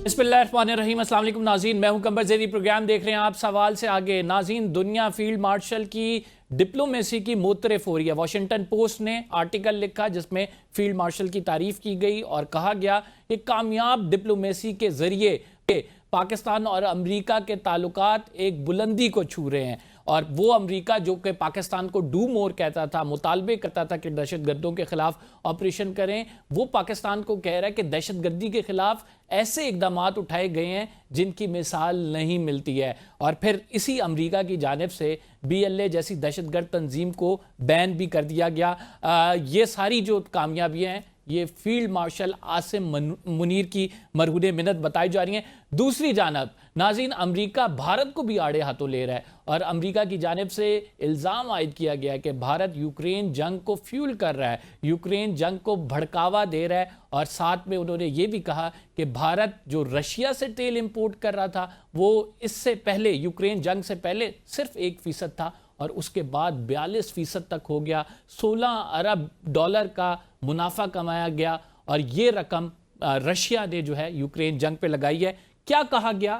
बिस्मिल्लाहिर्रहमानिर्रहीम। अस्सलाम वालेकुम नाज़रीन, मैं हूं कंबर ज़ेरी। प्रोग्राम देख रहे हैं आप सवाल से आगे। नाज़रीन, दुनिया फील्ड मार्शल की डिप्लोमेसी की मुतरफ हो रही है। वाशिंगटन पोस्ट ने आर्टिकल लिखा जिसमें फील्ड मार्शल की तारीफ की गई और कहा गया कि कामयाब डिप्लोमेसी के जरिए पाकिस्तान और अमेरिका के ताल्लुकात एक बुलंदी को छू रहे हैं। और वो अमेरिका जो कि पाकिस्तान को डू मोर कहता था, मुतालबे करता था कि दहशतगर्दों के खिलाफ ऑपरेशन करें, वो पाकिस्तान को कह रहा है कि दहशतगर्दी के खिलाफ ऐसे इकदाम उठाए गए हैं जिनकी मिसाल नहीं मिलती है। और फिर इसी अमेरिका की जानिब से BLA जैसी दहशतगर्द तंजीम को बैन भी कर दिया गया। ये सारी जो कामयाबियां हैं ये फील्ड मार्शल आसिम मुनीर की मरहून मिन्नत बताई जा रही हैं। दूसरी जानब नाज़रीन, अमेरिका भारत को भी आड़े हाथों ले रहा है और अमेरिका की जानिब से इल्ज़ाम आयद किया गया है कि भारत यूक्रेन जंग को फ्यूल कर रहा है, यूक्रेन जंग को भड़कावा दे रहा है। और साथ में उन्होंने ये भी कहा कि भारत जो रशिया से तेल इंपोर्ट कर रहा था वो इससे पहले, यूक्रेन जंग से पहले सिर्फ 1% था और उसके बाद 42% तक हो गया। 16 अरब डॉलर का मुनाफा कमाया गया और ये रकम रशिया ने जो है यूक्रेन जंग पे लगाई है। क्या कहा गया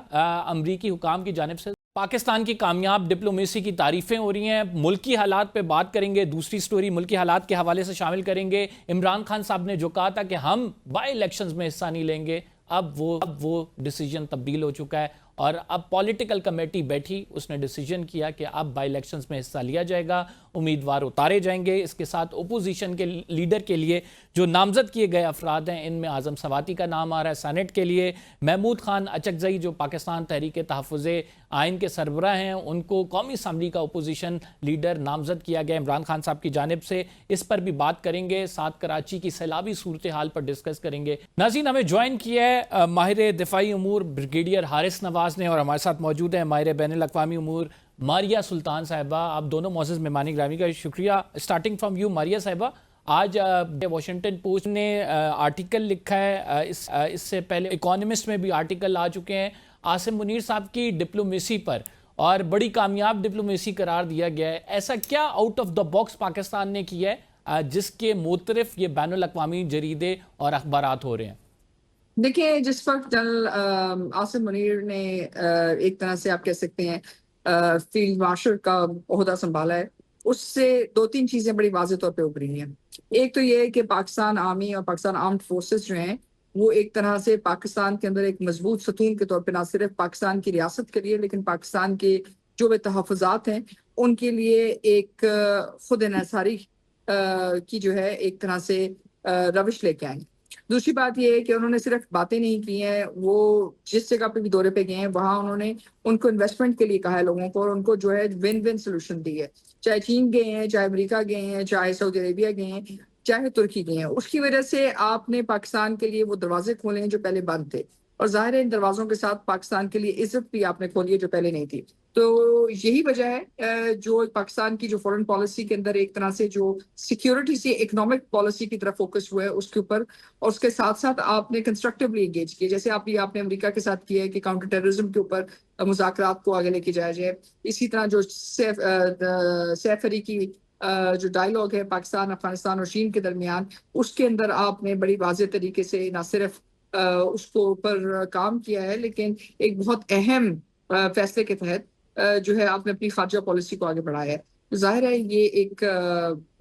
अमरीकी हुकाम की जानिब से? पाकिस्तान की कामयाब डिप्लोमेसी की तारीफें हो रही हैं। मुल्की हालात पे बात करेंगे। दूसरी स्टोरी मुल्की हालात के हवाले से शामिल करेंगे। इमरान खान साहब ने जो कहा था कि हम बाई इलेक्शंस में हिस्सा नहीं लेंगे, अब वो डिसीजन तब्दील हो चुका है और अब पॉलिटिकल कमेटी बैठी, उसने डिसीजन किया कि अब बाई इलेक्शंस में हिस्सा लिया जाएगा, उम्मीदवार उतारे जाएंगे। इसके साथ ओपोजिशन के लीडर के लिए जो नामजद किए गए अफराद हैं, इनमें आजम सवाती का नाम आ रहा है सेनेट के लिए। महमूद खान अचकजई जो पाकिस्तान तहरीक तहफ़्फ़ुज़ आइन के सरबराह हैं, उनको कौमी असम्बली का ओपोजिशन लीडर नामजद किया गया इमरान खान साहब की जानिब से। इस पर भी बात करेंगे। साथ कराची की सैलाबी सूरत हाल पर डिस्कस करेंगे। नाज़रीन, हमें ज्वाइन किया है माहिर दिफाई उमूर ब्रिगेडियर हारिस नवाज ने और हमारे साथ मौजूद हैं माहिर बैनुल अक़वामी उमूर मारिया सुल्तान साहिबा। आप दोनों मोअज़्ज़ज़ मेहमानी ग्रामी का शुक्रिया। स्टार्टिंग फ्रॉम यू मारिया साहिबा, आज वॉशिंगटन पोस्ट ने आर्टिकल लिखा है, इससे पहले इकोनॉमिस्ट में भी आर्टिकल आ चुके हैं आसिम मुनीर साहब की डिप्लोमेसी पर और बड़ी कामयाब डिप्लोमेसी करार दिया गया है। ऐसा क्या out of the box Pakistan ने किया है जिसके मुतरफ ये बैनुल अक़वामी जरीदे और अखबारात हो रहे हैं? देखिए, जिस वक्त जनरल आसिम मुनीर ने एक तरह से आप कह सकते हैं फील्ड मार्शल का ओहदा संभाला है, उससे दो तीन चीजें बड़ी वाज़ेह तौर पे उभरी हैं। एक तो ये है कि पाकिस्तान आर्मी और पाकिस्तान आर्म्ड फोर्सेस जो हैं वो एक तरह से पाकिस्तान के अंदर एक मजबूत सतून के तौर पे ना सिर्फ पाकिस्तान की रियासत के लिए लेकिन पाकिस्तान के जो भी तहफ़्फ़ुज़ात हैं उनके लिए एक खुद इन्हिसारी की जो है एक तरह से रविश लेके आए। दूसरी बात ये है कि उन्होंने सिर्फ बातें नहीं की हैं, वो जिस जगह पे भी दौरे पे गए हैं वहां उन्होंने उनको इन्वेस्टमेंट के लिए कहा है लोगों को और उनको जो है विन विन सोल्यूशन दी है। चाहे चीन गए हैं, चाहे अमेरिका गए हैं, चाहे सऊदी अरेबिया गए हैं, चाहे तुर्की गए हैं, उसकी वजह से आपने पाकिस्तान के लिए वो दरवाजे खोले हैं जो पहले बंद थे और जाहिर है इन दरवाजों के साथ पाकिस्तान के लिए इज्जत भी आपने खोली है जो पहले नहीं थी। तो यही वजह है जो पाकिस्तान की जो फॉरेन पॉलिसी के अंदर एक तरह से जो सिक्योरिटी से इकोनॉमिक पॉलिसी की तरफ फोकस हुआ है उसके ऊपर, और उसके साथ साथ आपने कंस्ट्रक्टिवली एंगेज किया, जैसे आपने अमेरिका के साथ किया है कि काउंटर टेररिज्म के ऊपर मुज़ाकरात को आगे लेके जाया जाए। इसी तरह जो सैफ अली की जो डायलॉग है पाकिस्तान, अफगानिस्तान और चीन के दरमियान, उसके अंदर आपने बड़ी वाज़ेह तरीके से ना सिर्फ उसको ऊपर काम किया है लेकिन एक बहुत अहम फैसले के तहत जो है आपने अपनी खारजा पॉलिसी को आगे बढ़ाया है। तो जाहिर है ये एक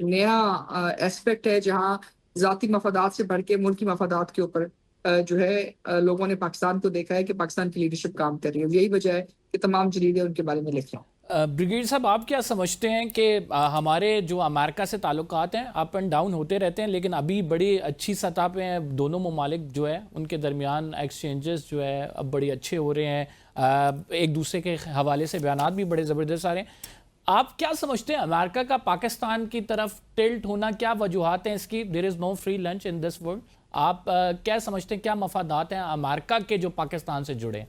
नया एस्पेक्ट है जहाँ ज़ाती मफादात से बढ़ के मुल्की मफादात के ऊपर जो है लोगों ने पाकिस्तान को देखा है कि पाकिस्तान की लीडरशिप काम कर रही है। यही वजह है कि तमाम जरीदे उनके बारे में लिख रहे हैं। ब्रिगेड साहब, आप क्या समझते हैं कि हमारे जो अमेरिका से ताल्लुकात हैं अप एंड डाउन होते रहते हैं लेकिन अभी बड़ी अच्छी सतह पे हैं, दोनों ममालिक जो है उनके दरमियान एक्सचेंजेस जो है अब बड़े अच्छे हो रहे हैं, एक दूसरे के हवाले से बयानात भी बड़े ज़बरदस्त आ रहे हैं। आप क्या समझते हैं अमेरिका का पाकिस्तान की तरफ टिल्ट होना, क्या वजूहत हैं इसकी? There is no free lunch in this world. आप क्या समझते हैं, क्या मफादात हैं अमेरिका के जो पाकिस्तान से जुड़े?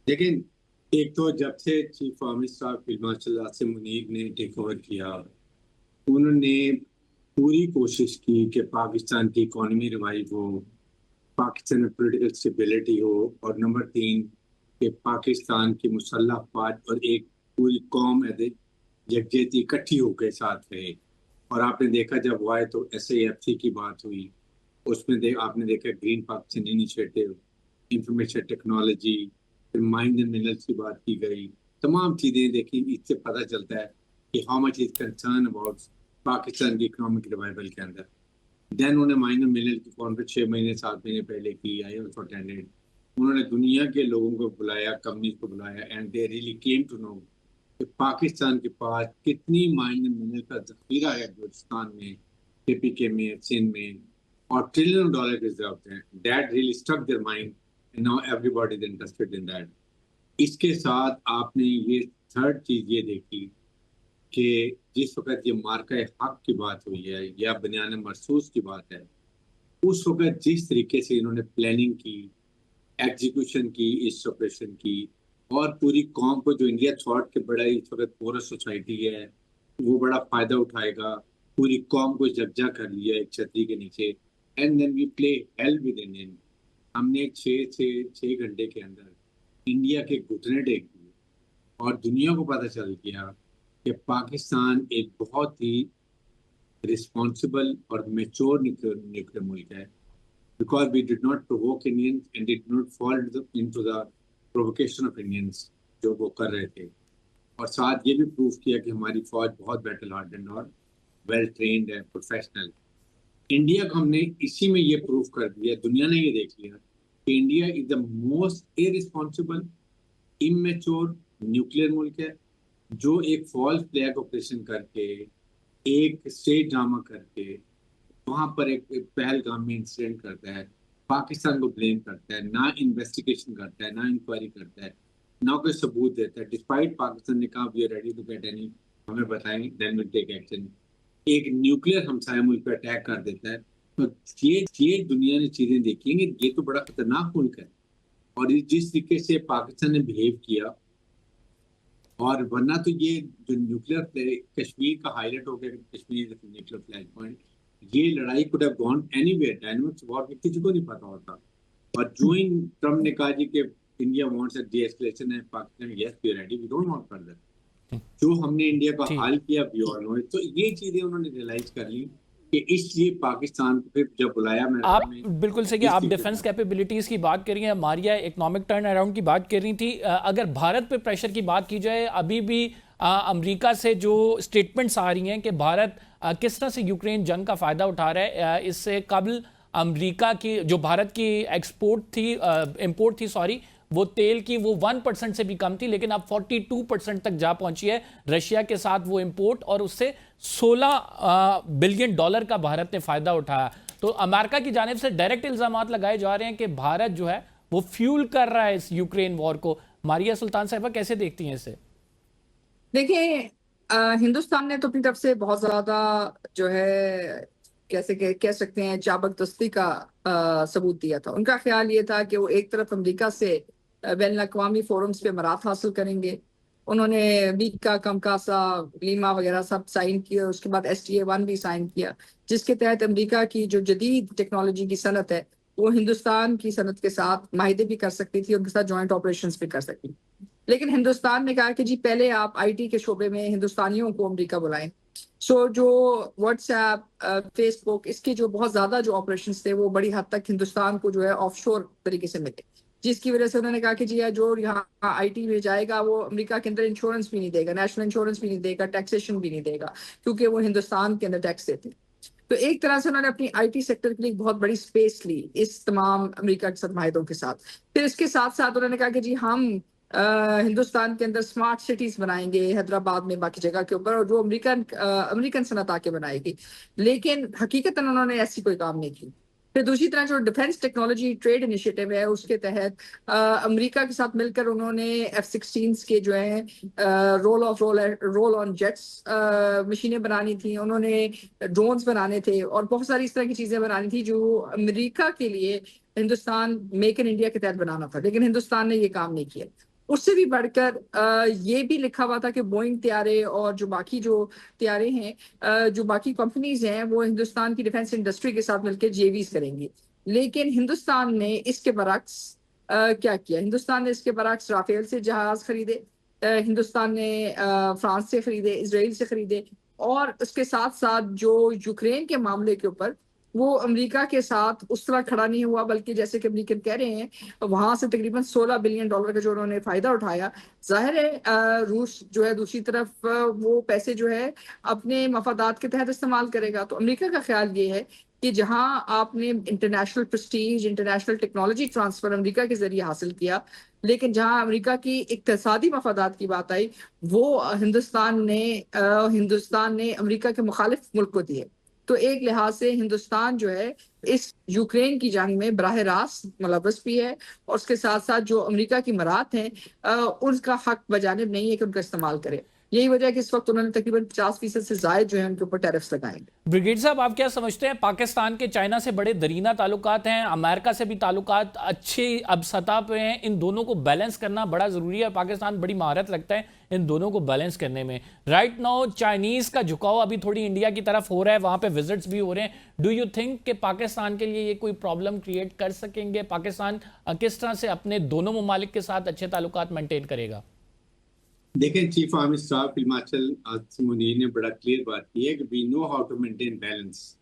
लेकिन एक तो जब से chief army staff field marshal Asim Munir ने टेक ओवर किया, उन्होंने पूरी कोशिश की कि पाकिस्तान की इकोनॉमी रिवाइव हो, पाकिस्तान में पॉलिटिकल स्टेबिलिटी हो और नंबर 3 कि पाकिस्तान की मुसल्लह अफवाज और एक पूरी कौम यकजहती इकट्ठी होकर साथ रहे। और आपने देखा जब हुआ है तो SAFC की बात हुई, उसमें आपने देखा green Pakistan initiative, information technology, फिर माइन एंड मिनरल्स की बात की गई, तमाम चीज़ें देखी। इससे पता चलता है कि how much is concern about Pakistan की इकोनॉमिक रिवाइवल के अंदर। देन उन्होंने माइन एंड मिनरल की कॉन्फ्रेंस 6 महीने 7 महीने पहले की, आई ऑल्सो अटेंडेड। उन्होंने दुनिया के लोगों को बुलाया, कंपनीज को बुलाया, and they really came to know कि पाकिस्तान के पास कितनी माइन एंड मिनरल का जखीरा है बलूचिस्तान में, केपीके में, सिंध में, और ट्रिलियन डॉलर के रिजर्व हैं। That really stuck their mind and now everybody is interested in that. इसके साथ आपने ये थर्ड चीज ये देखी कि जिस वक्त ये मार्का हक की बात हुई है या बनियान मरसूस की बात है, उस वक्त जिस तरीके से इन्होंने प्लानिंग की, एग्जीक्यूशन की, इस ऑपरेशन की, और पूरी कौम को, जो इंडिया थॉट के बड़ा इस वक्त पोरस सोसाइटी है, वो बड़ा फायदा उठाएगा, पूरी कौम को जब्जा कर लिया एक छतरी के नीचे। And then we play hell with Indian. हमने 6 घंटे के अंदर इंडिया के घुटने टेक दिए और दुनिया को पता चल गया कि पाकिस्तान एक बहुत ही रिस्पॉन्सिबल और मेच्योर न्यूक्लियर मुल्क है, because we did not provoke Indians and did not fall into the provocation of Indians जो वो कर रहे थे। और साथ ये भी प्रूव किया कि हमारी फौज बहुत बैटल हार्डन और वेल ट्रेन्ड है, प्रोफेशनल। इंडिया को हमने इसी में ये प्रूव कर दिया, दुनिया ने ये देख लिया कि India is the most irresponsible, immature nuclear मुल्क है, जो एक फॉल्स फ्लैग ऑपरेशन करके, एक स्टेट ड्रामा करके, वहां पर एक पहलगाम में इंसिडेंट करता है, पाकिस्तान को ब्लेम करता है, ना इन्वेस्टिगेशन करता है, ना इंक्वायरी करता है, ना कोई सबूत देता है। डिस्पाइट पाकिस्तान ने कहा we are ready to get any, हमें बताएं, देन विल टेक एक्शन। एक न्यूक्लियर हमसाया मुल्क पर अटैक कर देता है। तो ये दुनिया ने चीजें देखी हैं कि ये तो बड़ा खतरनाक मुल्क है। और जिस तरीके से पाकिस्तान ने बिहेव किया, और वरना तो ये जो न्यूक्लियर कश्मीर का हाईलाइट हो गया, कश्मीर न्यूक्लियर फ्लैश पॉइंट, ये लड़ाई could have gone anywhere, dynamics war में किसी को नहीं पता होता। और जो इन ट्रम्प ने कहा जी कि इंडिया वांट्स अ de-escalation है, Pakistan yes we are ready, we don't want further. जो हमने इंडिया का ठीक। हाल किया वी ऑल नो। तो ये चीजें उन्होंने रियलाइज कर ली कि इसलिए पाकिस्तान को फिर जब बुलाया, मैं आप बिल्कुल सही, आप डिफेंस कैपेबिलिटीज की बात कर रही हैं, मारिया इकोनॉमिक टर्न अराउंड की बात कर रही थी। अगर भारत पे प्रेशर की बात की जाए, अभी भी अमेरिका से जो स्टेटमेंट्स आ रही हैं कि भारत किस तरह से यूक्रेन जंग का फायदा उठा रहा है, इससे कबल अमेरिका की जो भारत की इंपोर्ट थी सॉरी, वो तेल की वो 1% से भी कम थी, लेकिन अब 42% तक जा पहुंची है रशिया के साथ वो इंपोर्ट, और उससे $16 बिलियन का भारत ने फायदा उठाया। तो अमेरिका की जानिब से डायरेक्ट इल्जाम लगाए जा रहे हैं कि भारत जो है वो फ्यूल कर रहा है इस यूक्रेन वॉर को। मारिया सुल्तान साहिबा कैसे देखती हैं इसे? देखिए, हिंदुस्तान ने तो अपनी तरफ से बहुत ज्यादा जो है कैसे कह सकते हैं चाबकदस्ती का सबूत दिया था। उनका ख्याल ये था कि वो एक तरफ अमेरिका से बैन अवी फोरम्स पे मरात हासिल करेंगे। उन्होंने मीका, कमकासा, लीमा वगैरह सब साइन किए, उसके बाद STA-1 भी साइन किया, जिसके तहत अमेरिका की जो जदीद टेक्नोलॉजी की सनत है वो हिंदुस्तान की सनत के साथ माहिदे भी कर सकती थी, उनके साथ जॉइंट ऑपरेशंस भी कर सकती थी। लेकिन हिंदुस्तान ने कहा कि जी पहले आप IT के शोबे में हिंदुस्तानियों को अमेरिका बुलाएं। जो व्हाट्सएप, फेसबुक, इसके जो बहुत ज्यादा जो ऑपरेशंस थे वो बड़ी हद तक हिंदुस्तान को जो है ऑफशोर तरीके से मिले, जिसकी वजह से उन्होंने कहा कि जी जो यहाँ IT में जाएगा वो अमेरिका के अंदर इंश्योरेंस भी नहीं देगा, नेशनल इंश्योरेंस भी नहीं देगा, टैक्सेशन भी नहीं देगा, क्योंकि वो हिंदुस्तान के अंदर टैक्स देते। तो एक तरह से उन्होंने अपनी IT सेक्टर के लिए बहुत बड़ी स्पेस ली इस तमाम अमेरिका के साथ माहिदों के साथ। फिर इसके साथ साथ उन्होंने कहा कि जी हम हिंदुस्तान के अंदर स्मार्ट सिटीज बनाएंगे, हैदराबाद में, बाकी जगह के ऊपर, और जो अमेरिकन सनत आके बनाएगी। लेकिन हकीकतन उन्होंने ऐसी कोई काम नहीं की। फिर दूसरी तरह जो डिफेंस टेक्नोलॉजी ट्रेड इनिशिएटिव है उसके तहत अमेरिका के साथ मिलकर उन्होंने F-16 के जो है रोल ऑन जेट्स मशीनें बनानी थी, उन्होंने ड्रोन्स बनाने थे, और बहुत सारी इस तरह की चीजें बनानी थी जो अमेरिका के लिए हिंदुस्तान मेक इन इंडिया के तहत बनाना था। लेकिन हिंदुस्तान ने ये काम नहीं किया। उससे भी बढ़कर ये भी लिखा हुआ था कि बोइंग त्यारे और जो बाकी जो त्यारे हैं, जो बाकी कंपनीज हैं, वो हिंदुस्तान की डिफेंस इंडस्ट्री के साथ मिलकर JVs करेंगी। लेकिन हिंदुस्तान ने इसके बरक्स क्या किया? हिंदुस्तान ने इसके बरक्स राफेल से जहाज खरीदे, हिंदुस्तान ने फ्रांस से खरीदे, इसराइल से खरीदे, और उसके साथ साथ जो यूक्रेन के मामले के ऊपर वो अमेरिका के साथ उस तरह खड़ा नहीं हुआ, बल्कि जैसे कि अमेरिकन कह रहे हैं वहां से तकरीबन $16 बिलियन का जो उन्होंने फायदा उठाया। जाहिर है रूस जो है दूसरी तरफ वो पैसे जो है अपने मफादात के तहत इस्तेमाल करेगा। तो अमेरिका का ख्याल ये है कि जहां आपने international Prestige, international technology transfer America के जरिए हासिल किया, लेकिन जहां अमेरिका की इक्तिसादी मफादात की बात आई, वो हिंदुस्तान ने अमेरिका के मुखालिफ मुल्क को दिए। तो एक लिहाज से हिंदुस्तान जो है इस यूक्रेन की जंग में बराह रास्त मुलव्वस भी है, और उसके साथ साथ जो अमेरिका की मराहत हैं उनका हक बजानिब नहीं है कि उनका इस्तेमाल करे। यही वजह है कि इस वक्त उन्होंने तकरीबन 50% से ज्यादा जो है उनके ऊपर टैरिफ्स लगाएंगे। ब्रिगेड साहब, आप क्या समझते हैं, पाकिस्तान के चाइना से बड़े दरीना ताल्लुकात हैं, अमेरिका से भी ताल्लुकात अच्छी अब सतह पे हैं, इन दोनों को बैलेंस करना बड़ा ज़रूरी है। पाकिस्तान बड़ी महारत लगता है इन दोनों को बैलेंस करने में। राइट नाउ चाइनीज़ का झुकाव अभी थोड़ी इंडिया की तरफ हो रहा है, वहाँ पे विजिट्स भी हो रहे हैं। डू यू थिंक कि पाकिस्तान के लिए ये कोई प्रॉब्लम क्रिएट कर सकेंगे? पाकिस्तान किस तरह से अपने दोनों ममालिक के साथ अच्छे ताल्लुकात मेंटेन करेगा? देखें, chief army staff Himachal Asim Munir ने बड़ा क्लियर बात की है कि we know how to maintain balance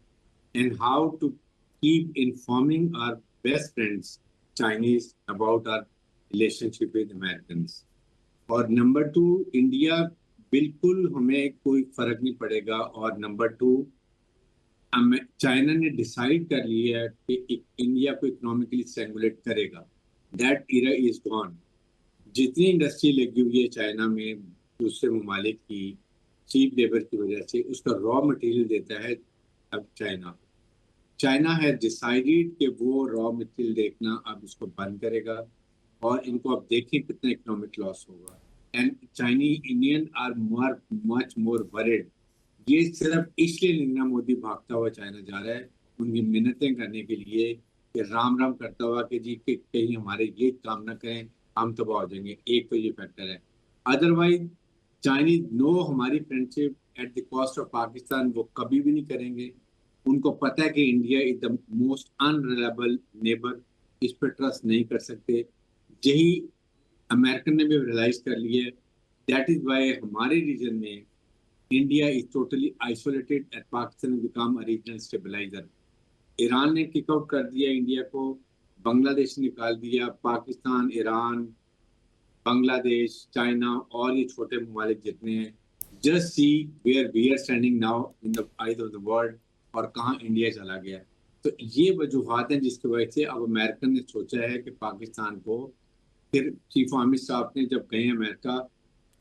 and how to keep informing our best friends Chinese about our relationship with Americans. और नंबर 2, इंडिया बिल्कुल हमें कोई फर्क नहीं पड़ेगा। और नंबर 2, चाइना ने डिसाइड कर लिया है कि इंडिया को इकोनॉमिकली स्ट्रेंगुलेट करेगा। That era is gone. जितनी इंडस्ट्री लगी हुई है चाइना में दूसरे ममालिक की चीप लेबर की वजह से, उसका रॉ मटेरियल देता है अब चाइना है डिसाइडेड कि वो रॉ मटेरियल देखना अब इसको बंद करेगा, और इनको अब देखें कितना इकोनॉमिक लॉस होगा। And Chinese Indian are much more worried. ये सिर्फ इसलिए नरेंद्र मोदी भागता हुआ चाइना जा रहा है उनकी मिन्नतें करने के लिए, कि राम राम करता हुआ कि जी कि कहीं हमारे ये काम ना करें, हम तबाह हो जाएंगे। एक तो ये फैक्टर है। अदरवाइज चाइनीज नो हमारी friendship at the cost of Pakistan वो कभी भी नहीं करेंगे। उनको पता है कि India is the most unreliable neighbour, इस पर ट्रस्ट नहीं कर सकते। यही अमेरिकन ने भी रियलाइज कर लिया है। दैट इज वाई हमारे रीजन में India is totally isolated and Pakistan become a regional stabiliser. Iran ने किक आउट कर दिया इंडिया को, बांग्लादेश निकाल दिया, पाकिस्तान, ईरान, बांग्लादेश, चाइना और ये छोटे ममालिक जितने हैं, just see where we are standing now in the eyes of the world, और कहाँ इंडिया चला गया। तो ये वजूहात हैं जिसकी वजह से अब अमेरिकन ने सोचा है कि पाकिस्तान को, फिर चीफ आर्मी स्टाफ ने जब गए अमेरिका,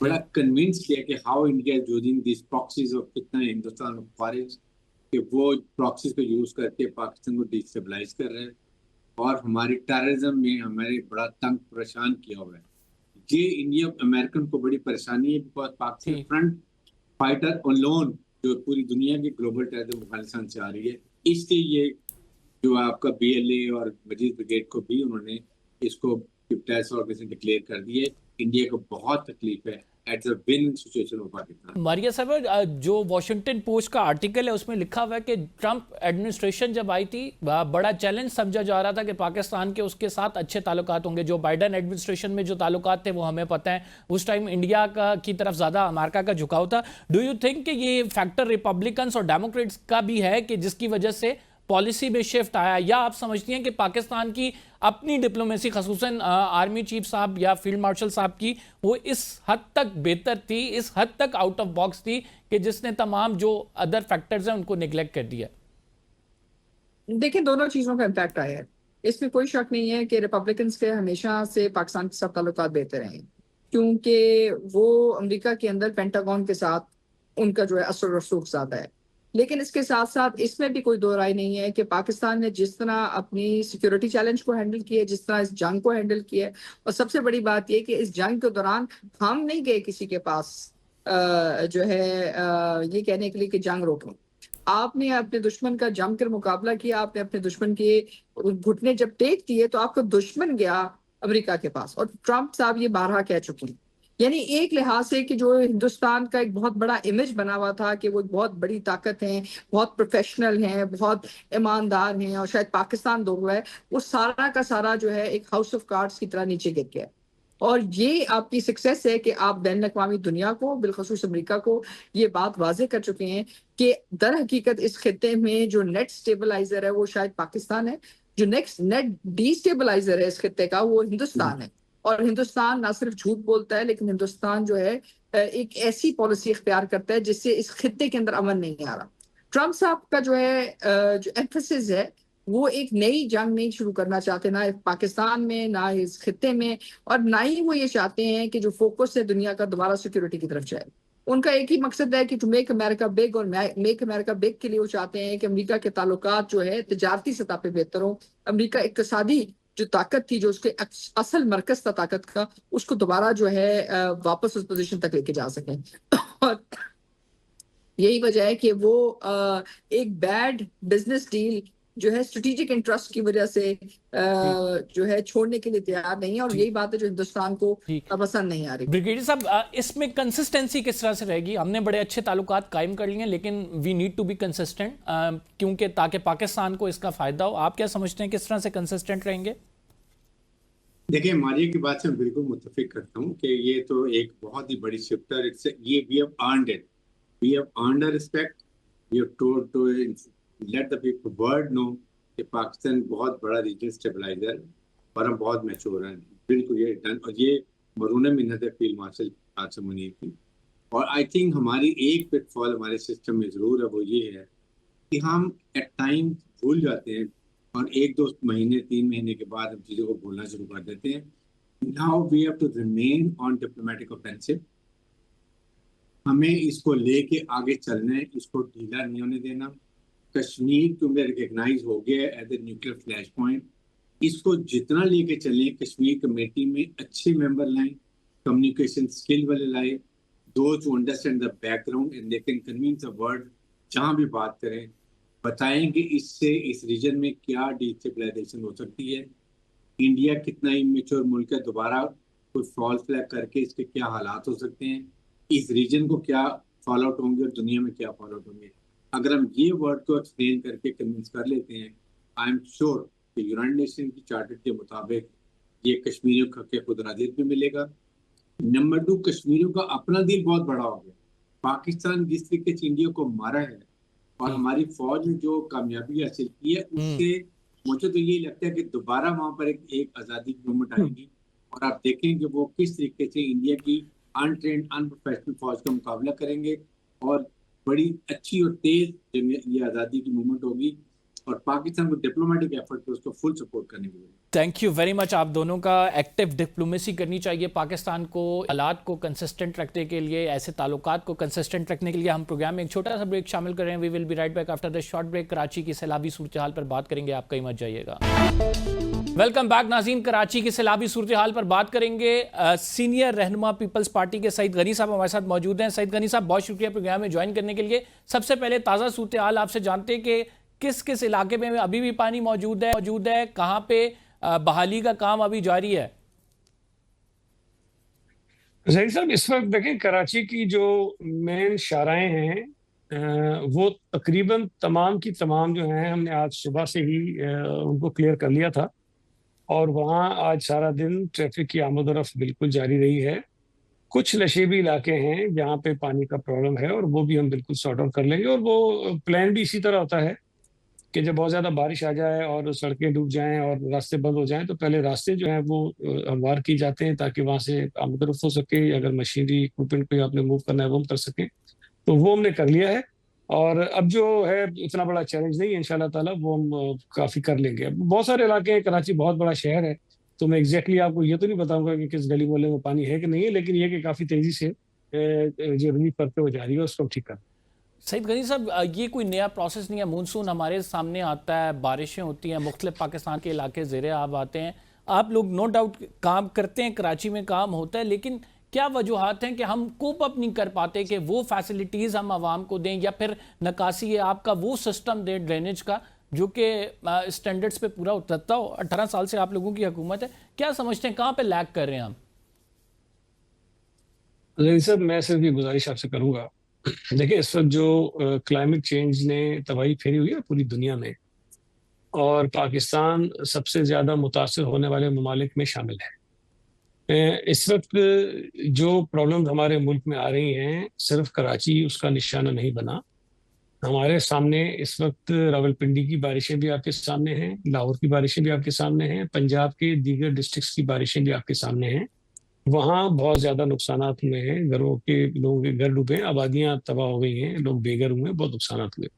बड़ा कन्विंस किया कि how India is using this proxies, और कितना हिंदुस्तान खारिज कि वो प्रॉक्सीज को यूज करके पाकिस्तान को डिस्टेबलाइज कर रहे हैं और हमारी टेररिज्म में हमारे बड़ा तंग परेशान किया हुआ है। ये इंडिया अमेरिकन को बड़ी परेशानी है, because Pakistan front fighter on loan जो पूरी दुनिया की ग्लोबल टेररिज्म अफगानिस्तान से आ रही है, इसलिए ये जो आपका BLA और मजीद ब्रिगेड को भी उन्होंने इसको टेररिस्ट ऑर्गेनाइजेशन डिक्लेयर कर दिए। इंडिया को बहुत तकलीफ है at the win situation of Pakistan. Maria साहब, जो वॉशिंगटन पोस्ट का आर्टिकल है उसमें लिखा हुआ है कि ट्रंप एडमिनिस्ट्रेशन जब आई थी बड़ा चैलेंज समझा जा रहा था कि पाकिस्तान के उसके साथ अच्छे ताल्लुकात होंगे। जो बाइडन एडमिनिस्ट्रेशन में जो ताल्लुकात थे वो हमें पता है, उस टाइम इंडिया की तरफ ज़्यादा अमेरिका का झुकाव था। डू यू थिंक कि ये फैक्टर रिपब्लिकन्स और डेमोक्रेट्स का भी है कि जिसकी वजह से पॉलिसी में शिफ्ट आया, या आप समझती हैं कि पाकिस्तान की अपनी डिप्लोमेसी, खसूसन आर्मी चीफ साहब या फील्ड मार्शल साहब की, वो इस हद तक बेहतर थी, इस हद तक आउट ऑफ बॉक्स थी कि जिसने तमाम जो अदर फैक्टर्स हैं उनको निगलेक्ट कर दिया? देखिए, दोनों चीजों का इम्पैक्ट आया है, इसमें कोई शक नहीं है कि रिपब्लिकन्स के हमेशा से पाकिस्तान के साथ ताल्लुकात बेहतर रहे, क्योंकि वो अमेरिका के अंदर पेंटागन के साथ उनका जो है असर रसूख ज्यादा है। लेकिन इसके साथ साथ इसमें भी कोई दो राय नहीं है कि पाकिस्तान ने जिस तरह अपनी सिक्योरिटी चैलेंज को हैंडल किया, जिस तरह इस जंग को हैंडल किया, और सबसे बड़ी बात यह कि इस जंग के दौरान हम नहीं गए किसी के पास जो है ये कहने के लिए कि जंग रोकें। आपने अपने दुश्मन का जमकर मुकाबला किया, आपने अपने दुश्मन के घुटने जब टेक दिए तो आपका दुश्मन गया अमेरिका के पास, और ट्रंप साहब ये बारहा कह चुके हैं। यानी एक लिहाज से कि जो हिंदुस्तान का एक बहुत बड़ा इमेज बना हुआ था कि वो एक बहुत बड़ी ताकत है, बहुत प्रोफेशनल है, बहुत ईमानदार हैं, और शायद पाकिस्तान दो है, वो सारा का सारा जो है एक हाउस ऑफ कार्ड्स की तरह नीचे गिर गया। और ये आपकी सक्सेस है कि आप बैन अवी दुनिया को, बिलखसूस अमेरिका को, ये बात वाजे कर चुके हैं कि दर हकीकत इस खिते में जो नेट स्टेबलाइजर है वो शायद पाकिस्तान है, जो नेक्स्ट नेट डीस्टेबलाइजर है इस खिते का वो हिंदुस्तान है। और हिंदुस्तान ना सिर्फ झूठ बोलता है, लेकिन हिंदुस्तान जो है एक ऐसी पॉलिसी इख्तियार करता है जिससे इस खिते के अंदर अमन नहीं आ रहा। ट्रम्प साहब का जो है जो एम्फेसिस है वो एक नई जंग नहीं शुरू करना चाहते, ना पाकिस्तान में ना इस खिते में, और ना ही वो ये चाहते हैं कि जो फोकस है दुनिया का दोबारा सिक्योरिटी की तरफ जाए। उनका एक ही मकसद है कि टू मेक अमेरिका बिग, और मेक अमेरिका बिग के लिए वो चाहते हैं कि अमेरिका के ताल्लुकात जो है तजारती सतह पे बेहतर हो, अमेरिका इक्तिसादी जो ताकत थी, जो उसके असल मरकज था ताकत का, उसको दोबारा जो है वापस उस पोजीशन तक लेके जा सकें। और यही वजह है कि वो एक बैड बिजनेस डील जो है स्ट्रेटेजिक इंटरेस्ट की वजह से जो है छोड़ने के लिए तैयार नहीं है, और यही बात है जो हिंदुस्तान को पसंद नहीं आ रही। ब्रिगेडियर साहब, इसमें कंसिस्टेंसी किस तरह से रहेगी? हमने बड़े अच्छे ताल्लुकात कायम कर लिए हैं, लेकिन we need to be consistent, क्योंकि ताकि पाकिस्तान को इसका फायदा हो। आप क्या समझते हैं, किस तरह से कंसिस्टेंट रहेंगे? देखिए, मारिया की बात से मैं बिल्कुल मुत्तफिक करता हूँ कि ये तो एक बहुत ही बड़ी शिफ्ट है। ये we have earned it, we have earned respect, we have told to let the people world know कि पाकिस्तान बहुत बड़ा रीजनल स्टेबलाइजर है और हम बहुत मैच्योर हैं। बिल्कुल ये डन, और ये मरून मिन्नत है फील्ड मार्शल आसिम मुनीर की। और आई थिंक हमारी एक पिटफॉल हमारे सिस्टम में जरूर है, वो ये है कि हम एट टाइम भूल जाते हैं और 1-2 महीने 3 महीने के बाद हम चीज़ों को भूलना शुरू कर देते हैं। Now we have to remain on diplomatic offensive. हमें इसको लेके आगे चलना है, इसको ढीला नहीं होने देना। कश्मीर क्योंकि रिकग्नाइज हो गया as a nuclear flash point, इसको जितना लेके चले, कश्मीर कमेटी में अच्छे मेंबर लाएं, कम्युनिकेशन स्किल वाले लाए, those who understand the background and they can convince the world. जहाँ भी बात करें बताएंगे इससे इस रीजन में क्या डिस्टेबलाइजेशन हो सकती है, इंडिया कितना इमेच्योर मुल्क है, दोबारा कोई फॉल फ्लैग करके इसके क्या हालात हो सकते हैं, इस रीजन को क्या फॉलो आउट होंगे और दुनिया में क्या फॉलो आउट होंगे। अगर हम ये वर्ड को एक्सप्लेन करके कन्विंस कर लेते हैं, आई एम श्योर कि यूनाइटेड नेशन की चार्टर के मुताबिक ये कश्मीरियों के खुदरा दिल में मिलेगा। नंबर 2, कश्मीरियों का अपना दिल बहुत बड़ा हो गया। पाकिस्तान जिस तरीके से इंडिया को मारा है और हमारी फौज ने जो कामयाबी हासिल की है, उससे मुझे तो यही लगता है कि दोबारा वहां पर एक आज़ादी की मूवमेंट आएगी और आप देखें कि वो किस तरीके से इंडिया की अनट्रेंड अनप्रोफेशनल फौज का मुकाबला करेंगे और बड़ी अच्छी और तेज ये आज़ादी की मूवमेंट होगी और पाकिस्तान को डिप्लोमेटिक एफर्ट पे उसको फुल सपोर्ट करने के लिए। Thank you very much. आप दोनों का एक्टिव डिप्लोमेसी करनी चाहिए पाकिस्तान को, हालात को कंसिस्टेंट रखने के लिए, ऐसे ताल्लुकात को कंसिस्टेंट रखने के लिए। हम प्रोग्राम में एक छोटा सा ब्रेक शामिल कर रहे हैं। We will be right back after the short break. Karachi की सैलाबी सूरत हाल पर बात करेंगे, आप कहीं मत जाइएगा। वेलकम बैक नाज़रीन। कराची की सैलाबी सूरत हाल पर बात करेंगे। सीनियर रहनुमा पीपल्स पार्टी के सईद गनी साहब हमारे साथ मौजूद हैं। सईद गनी साहब, बहुत शुक्रिया प्रोग्राम में ज्वाइन करने के लिए। सबसे पहले ताज़ा सूरत हाल आपसे जानते हैं कि किस किस इलाके में अभी भी पानी मौजूद है, कहाँ पे बहाली का काम अभी जारी है? जहीर साहब, इस वक्त देखें कराची की जो मेन शाराएं हैं वो तकरीबन तमाम की तमाम जो हैं, हमने आज सुबह से ही उनको क्लियर कर लिया था और वहाँ आज सारा दिन ट्रैफिक की आमद-ओ-रफ्त बिल्कुल जारी रही है। कुछ नशेबी इलाके हैं जहाँ पे पानी का प्रॉब्लम है और वो भी हम बिल्कुल सॉर्ट आउट कर लेंगे। और वो प्लान भी इसी तरह होता है कि जब बहुत ज़्यादा बारिश आ जाए और सड़कें डूब जाएं और रास्ते बंद हो जाएं तो पहले रास्ते जो हैं वो हमवार की जाते हैं ताकि वहाँ से आमद-ओ-रफ्त हो सके। अगर मशीनरी इक्विपमेंट कोई आपने मूव करना है वो हम कर सकें, तो वो हमने कर लिया है। और अब जो है इतना बड़ा चैलेंज नहीं है, इंशाल्लाह ताला वो हम काफ़ी कर लेंगे। अब बहुत सारे इलाके हैं, कराची बहुत बड़ा शहर है, तो मैं एग्जैक्टली आपको ये तो नहीं बताऊंगा कि किस गली मोहल्ले में पानी है कि नहीं है, लेकिन ये कि काफ़ी तेज़ी से जो रिलीफ करते हुए जा रही है उसको ठीक कर। सईद गनी साहब, ये कोई नया प्रोसेस नहीं है। मानसून हमारे सामने आता है, बारिशें होती हैं, मुख्तलिफ पाकिस्तान के इलाके ज़ेरे आब आते हैं, आप लोग नो डाउट काम करते हैं, कराची में काम होता है, लेकिन क्या वजूहत हैं कि हम कोप अप नहीं कर पाते कि वो फैसिलिटीज़ हम आवाम को दें, या फिर नकासी है आपका वो सिस्टम दें ड्रेनेज का जो कि स्टैंडर्ड्स पे पूरा उतरता हो? 18 साल से आप लोगों की हुकूमत है, क्या समझते हैं कहाँ पे लैग कर रहे हैं हम? सर, मैं सिर्फ ये गुजारिश आपसे करूंगा, देखिए इस वक्त जो क्लाइमेट चेंज ने तबाही फेरी हुई है पूरी दुनिया में, और पाकिस्तान सबसे ज़्यादा मुतासर होने वाले ममालिक में शामिल है। इस वक्त जो प्रॉब्लम हमारे मुल्क में आ रही हैं, सिर्फ कराची उसका निशाना नहीं बना। हमारे सामने इस वक्त रावलपिंडी की बारिशें भी आपके सामने हैं, लाहौर की बारिशें भी आपके सामने हैं, पंजाब के दीगर डिस्ट्रिक्ट्स की बारिशें भी आपके सामने हैं। वहाँ बहुत ज्यादा नुकसान हुए हैं, घरों के लोगों के घर डूबे, आबादियां तबाह हो गई हैं, लोग बेघर हुए, बहुत नुकसान हुए।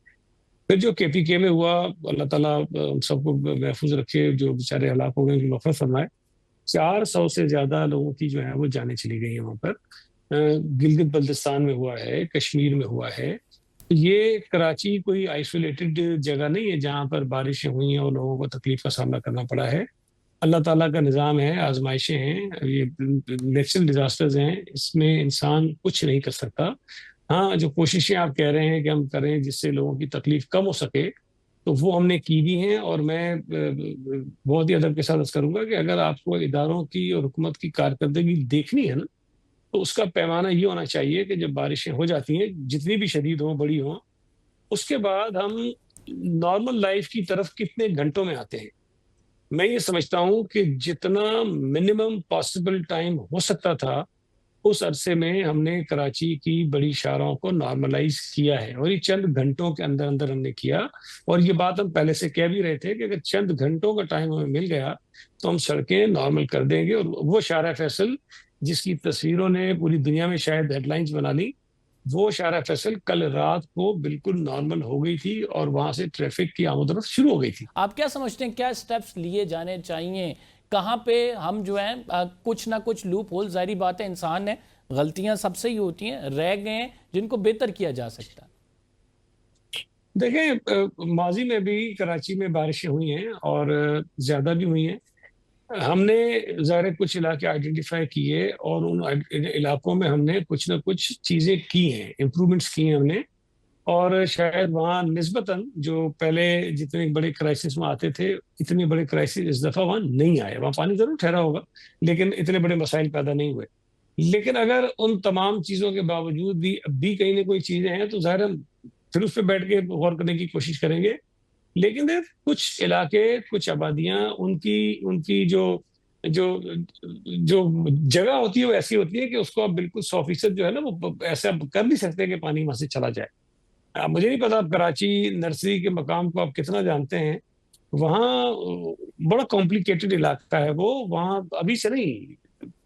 फिर जो केपीके में हुआ, अल्लाह ताला हम सबको महफूज रखे, जो बेचारे हलाक हो गए उनकी मग़फ़िरत फरमाए। 400 से ज्यादा लोगों की जो है वो जानें चली गई हैं वहाँ पर। गिलगित बल्तिस्तान में हुआ है, कश्मीर में हुआ है। ये कराची कोई आइसोलेटेड जगह नहीं है जहाँ पर बारिशें हुई हैं और लोगों को तकलीफ का सामना करना पड़ा है। अल्लाह ताला का निज़ाम है, आजमाइशें हैं, ये नेचुरल डिजास्टर्स हैं, इसमें इंसान कुछ नहीं कर सकता। हाँ, जो कोशिशें आप कह रहे हैं कि हम करें जिससे लोगों की तकलीफ कम हो सके, तो वो हमने की भी हैं। और मैं बहुत ही अदब के साथ अर्ज करूंगा कि अगर आपको इदारों की और हुकूमत की कारकर्दगी देखनी है ना, तो उसका पैमाना ये होना चाहिए कि जब बारिशें हो जाती हैं, जितनी भी शदीद हों, बड़ी हों, उसके बाद हम नॉर्मल लाइफ की तरफ कितने घंटों में आते हैं। मैं ये समझता हूं कि जितना मिनिमम पॉसिबल टाइम हो सकता था, उस अरसे में हमने कराची की बड़ी शाहराहों को नॉर्मलाइज किया है, और ये चंद घंटों के अंदर अंदर हमने किया। और ये बात हम पहले से कह भी रहे थे कि अगर चंद घंटों का टाइम हमें मिल गया तो हम सड़कें नॉर्मल कर देंगे। और वो शाहरा फैसल जिसकी तस्वीरों ने पूरी दुनिया में शायद हेडलाइंस बना ली, वो शाहरा फैसल कल रात को बिल्कुल नॉर्मल हो गई थी और वहां से ट्रैफिक की आमद शुरू हो गई थी। आप क्या समझते हैं, क्या स्टेप्स लिए जाने चाहिए? कहाँ पे हम जो है कुछ ना कुछ लूप होल, जाहिर बात है इंसान है, गलतियां सबसे ही होती हैं, रह गए हैं जिनको बेहतर किया जा सकता है। देखें, माजी में भी कराची में बारिशें हुई हैं और ज्यादा भी हुई हैं। हमने ज़ाहिर है कुछ इलाके आइडेंटिफाई किए और उन इलाकों में हमने कुछ ना कुछ चीज़ें की हैं, इम्प्रूवमेंट्स की हैं हमने। और शायद वहाँ निस्बतन जो पहले जितने बड़े क्राइसिस में आते थे, इतने बड़े क्राइसिस इस दफ़ा वहाँ नहीं आए। वहाँ पानी ज़रूर ठहरा होगा, लेकिन इतने बड़े मसाइल पैदा नहीं हुए। लेकिन अगर उन तमाम चीज़ों के बावजूद भी अब भी कहीं ना कोई चीज़ें हैं, तो ज़ाहिर हम फिर उस पर बैठ के गौर करने की कोशिश करेंगे। लेकिन देख, कुछ इलाके, कुछ आबादियां, उनकी उनकी जो जो जो जगह होती है वो ऐसी होती है कि उसको आप बिल्कुल 100% जो है ना, वो ऐसा कर नहीं सकते कि पानी वहां से चला जाए। मुझे नहीं पता आप कराची नर्सरी के मकाम को आप कितना जानते हैं। वहाँ बड़ा कॉम्प्लिकेटेड इलाका है वो। वहाँ अभी से नहीं,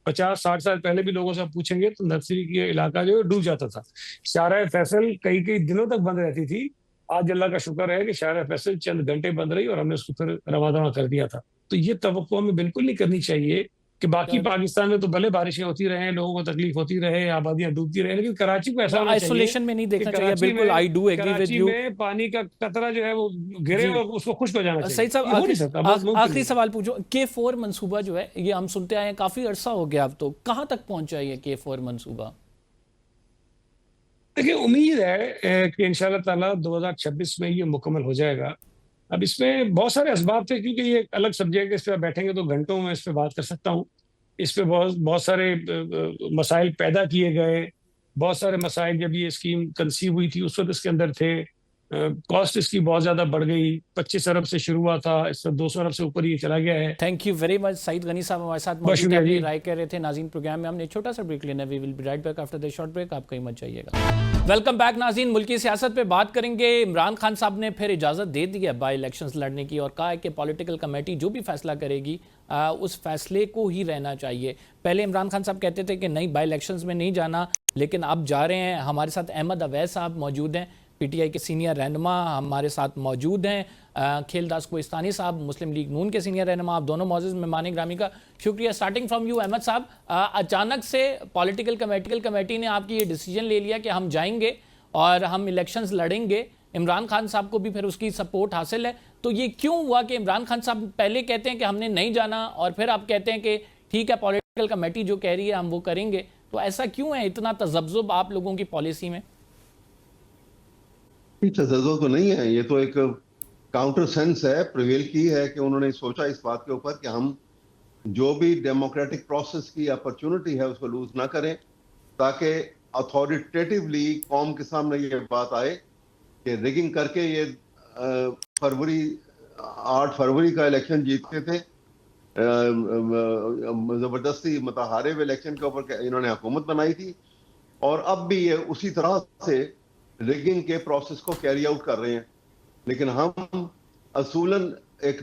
50-60 साल पहले भी लोगों से आप पूछेंगे तो नर्सरी का इलाका जो है डूब जाता था। शाहरा फैसल कई कई दिनों तक बंद रहती थी। आज अल्लाह का शुक्र है कि शाहरा फैसल चंद घंटे बंद रही और हमने उसको फिर रवा दवा कर दिया था। तो ये तवक्को हमें बिल्कुल नहीं करनी चाहिए कि बाकी पाकिस्तान में तो भले बारिशें होती रहे, लोगों को तकलीफ होती रहे, आबादियां डूबती रहे, लेकिन कराची को ऐसा होना चाहिए आइसोलेशन में नहीं कि देखना चाहिए। कराची बिल्कुल, आई डू में एग्री विद कराची यू। में पानी का कतरा जो है वो गिरे जी और उसको खुश्क हो जाना चाहिए। सही साहब, ये हो नहीं सकता, बहुत मुमकिन आखिरी नहीं। सवाल पूछो। K4 मंसूबा जो है, ये हम सुनते आए हैं काफी अरसा हो गया, अब तो कहाँ तक पहुंचा है ये K4 मंसूबा? देखिए, उम्मीद है कि इंशाल्लाह ताला 2026 में ये मुकम्मल हो जाएगा। अब इसमें बहुत सारे असबाब थे, क्योंकि ये एक अलग सब्जेक्ट है, इस पर बैठेंगे तो घंटों में इस पर बात कर सकता हूँ। इस पे बहुत बहुत सारे मसाइल पैदा किए गए। बहुत सारे मसाइल जब ये स्कीम कंसीव हुई थी उस वक्त इसके अंदर थे। कॉस्ट इसकी बहुत ज्यादा बढ़ गई, 25 अरब से शुरू हुआ था, इस वक्त 200 अरब से ऊपर ये चला गया है। Thank you very much. Saeed Ghani sahab हमारे साथ बहुत मौजूद हैं, शुक्रिया अपनी जी। राय कह रहे थे। नाज़रीन, प्रोग्राम में हमने छोटा सा ब्रेक लेना है। We will be right back after the short break. आप कहीं मत जाइएगा। वेलकम बैक नाज़रीन। मुल्की सियासत पे बात करेंगे। इमरान खान साहब ने फिर इजाज़त दे दी है बाई इलेक्शंस लड़ने की, और कहा है कि पॉलिटिकल कमेटी जो भी फैसला करेगी उस फैसले को ही रहना चाहिए। पहले इमरान खान साहब कहते थे कि नहीं, बाई इलेक्शंस में नहीं जाना, लेकिन अब जा रहे हैं। हमारे साथ अहमद अवैस साहब मौजूद हैं, पीटीआई के सीनियर रहनुमा हमारे साथ मौजूद हैं। खेलदास कोहिस्तानी साहब, मुस्लिम लीग नून के सीनियर रहनुमा। आप दोनों मौजूद मेहमान ग्रामी का शुक्रिया। स्टार्टिंग फ्रॉम यू अहमद साहब, अचानक से पॉलिटिकल कमेटी ने आपकी ये डिसीजन ले लिया कि हम जाएंगे और हम इलेक्शंस लड़ेंगे। इमरान खान साहब को भी फिर उसकी सपोर्ट हासिल है, तो ये क्यों हुआ कि इमरान खान साहब पहले कहते हैं कि हमने नहीं जाना और फिर आप कहते हैं कि ठीक है, पॉलिटिकल कमेटी जो कह रही है हम वो करेंगे? तो ऐसा क्यों है, इतना तजब्जुब आप लोगों की पॉलिसी में? तजज्जुब तो नहीं है, ये तो एक काउंटर सेंस है, प्रिवेल की है कि उन्होंने सोचा इस बात के ऊपर कि हम जो भी डेमोक्रेटिक प्रोसेस की अपॉर्चुनिटी है उसको लूज ना करें, ताकि अथॉरिटेटिवली कौम के सामने ये बात आए कि रिगिंग करके ये 8 फरवरी का इलेक्शन जीतते थे। जबरदस्ती मतलब हारे हुए इलेक्शन के ऊपर इन्होंने हुकूमत बनाई थी, और अब भी ये उसी तरह से रिगिंग के प्रोसेस को कैरी आउट कर रहे हैं। लेकिन हम असूलन एक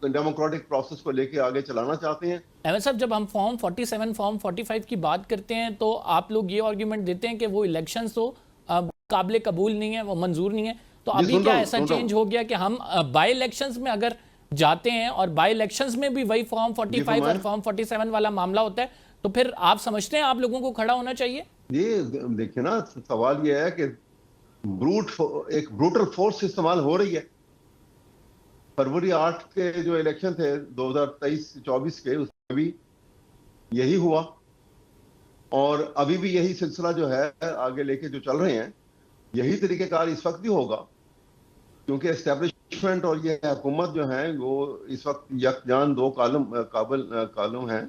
डेमोक्रेटिक प्रोसेस को लेके आगे चलाना चाहते हैं। अहमद साहब, जब हम फॉर्म 47 फॉर्म 45 की बात करते हैं तो आप लोग ये आर्ग्यूमेंट देते हैं कि वो इलेक्शंस तो काबिल कबूल नहीं है, वो मंजूर नहीं है। तो अभी क्या ऐसा चेंज हो गया कि हम बाई इलेक्शंस में अगर जाते हैं और बाई इलेक्शंस में भी वही फॉर्म 45 और फॉर्म 47 वाला मामला होता है, तो फिर आप समझते हैं आप लोगों को खड़ा होना चाहिए? ये देखिए ना, सवाल ये है कि एक ब्रूटल फोर्स इस्तेमाल हो रही है। फरवरी 8 के जो इलेक्शन थे 2023-24 के, उसमें भी यही हुआ, और अभी भी यही सिलसिला जो है आगे लेके जो चल रहे हैं, यही तरीकेकार इस वक्त भी होगा, क्योंकि एस्टेब्लिशमेंट और ये हुकूमत जो है वो इस वक्त यकजान दो कालम हैं।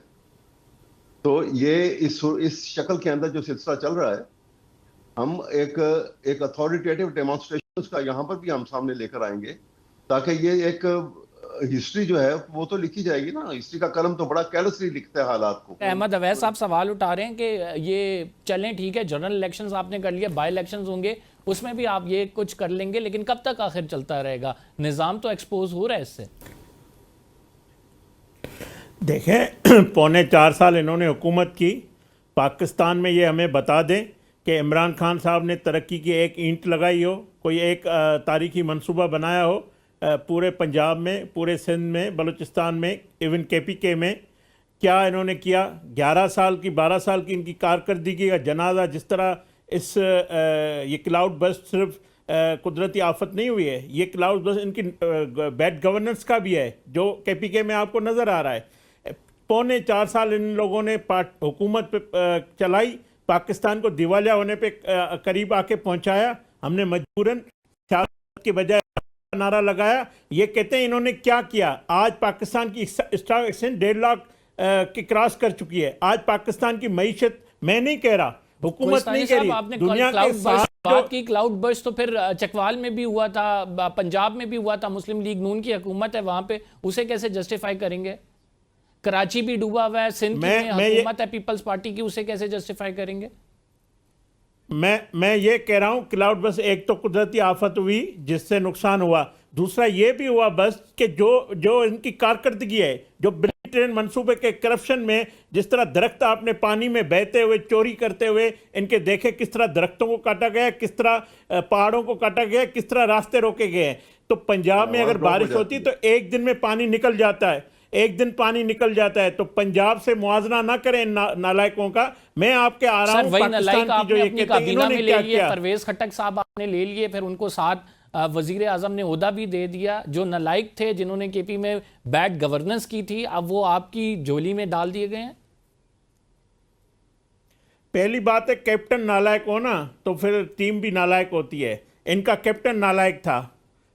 तो ये इस शक्ल के अंदर जो सिलसिला चल रहा है, हम एक अथॉरिटेटिव डेमोन्स्ट्रेशन का यहाँ पर भी हम सामने लेकर आएंगे, ताकि ये एक हिस्ट्री जो है वो तो लिखी जाएगी ना। हिस्ट्री का कलम तो बड़ा केयरलेसली लिखता है हालात को। अहमद अवैस साहब सवाल उठा रहे हैं कि ये चलें, ठीक है, जनरल इलेक्शंस आपने कर लिया, बाई इलेक्शंस होंगे, उसमें भी आप ये कुछ कर लेंगे, लेकिन कब तक आखिर चलता रहेगा? निज़ाम तो एक्सपोज हो रहा है इससे। देखें, पौने 4 साल इन्होंने हुकूमत की। पाकिस्तान में ये हमें बता दें कि इमरान खान साहब ने तरक्की की एक ईंट लगाई हो, कोई एक तारीखी मंसूबा बनाया हो पूरे पंजाब में, पूरे सिंध में, बलूचिस्तान में, इवन KPK में? क्या इन्होंने किया? 11 साल की 12 साल की इनकी कारकर्दगी का जनाजा जिस तरह ये क्लाउड बस्ट सिर्फ कुदरती आफत नहीं हुई है, ये क्लाउड बस्ट इनकी बैड गवर्नेंस का भी है, जो KPK में आपको नज़र आ रहा है। पौने 4 साल इन लोगों ने हुकूमत चलाई, पाकिस्तान को दिवालिया होने पे करीब आके पहुंचाया। हमने मजबूरन सियासत के बजाय नारा लगाया। ये कहते हैं इन्होंने क्या किया? आज पाकिस्तान की स्टॉक एक्सचेंज 1.5 लाख की क्रॉस कर चुकी है। आज पाकिस्तान की मईशत, मैं नहीं कह रहा, हुकूमत नहीं कह रही, आपने दुनिया के साथ बात की क्लाउड बर्स्ट, तो फिर चकवाल में भी हुआ था, पंजाब में भी हुआ था, मुस्लिम लीग नून की हुकूमत है वहां पे, उसे कैसे जस्टिफाई करेंगे? कराची भी डूबा हुआ है, सिंध में हुकूमत है पीपल्स पार्टी की, उसे कैसे जस्टिफाई करेंगे? मैं ये कह रहा हूँ, क्लाउड बस एक तो कुदरती आफत हुई जिससे नुकसान हुआ, दूसरा ये भी हुआ बस कि जो इनकी कारकर्दगी है, जो ब्रिटेन मंसूबे के करप्शन में, जिस तरह दरख्त आपने पानी में बहते हुए चोरी करते हुए इनके देखे, किस तरह दरख्तों को काटा गया, किस तरह पहाड़ों को काटा गया, किस तरह रास्ते रोके गए। तो पंजाब में अगर बारिश होती तो एक दिन में पानी निकल जाता है, एक दिन पानी निकल जाता है। तो पंजाब से मुआवजा ना करें नालायकों का। मैं आपके आ रहा हूं पाकिस्तान की जो ये कहते हैं इन्होंने क्या किया। परवेज खट्टक साहब आपने ले लिए, फिर उनको साथ वजीर आजम ने ओहदा भी दे दिया। जो नालायक थे, जिन्होंने KP में बैड गवर्नेंस की थी, अब वो आपकी झोली में डाल दिए गए हैं। पहली बात है, कैप्टन नालायक हो ना तो फिर टीम भी नालायक होती है। इनका कैप्टन नालायक था,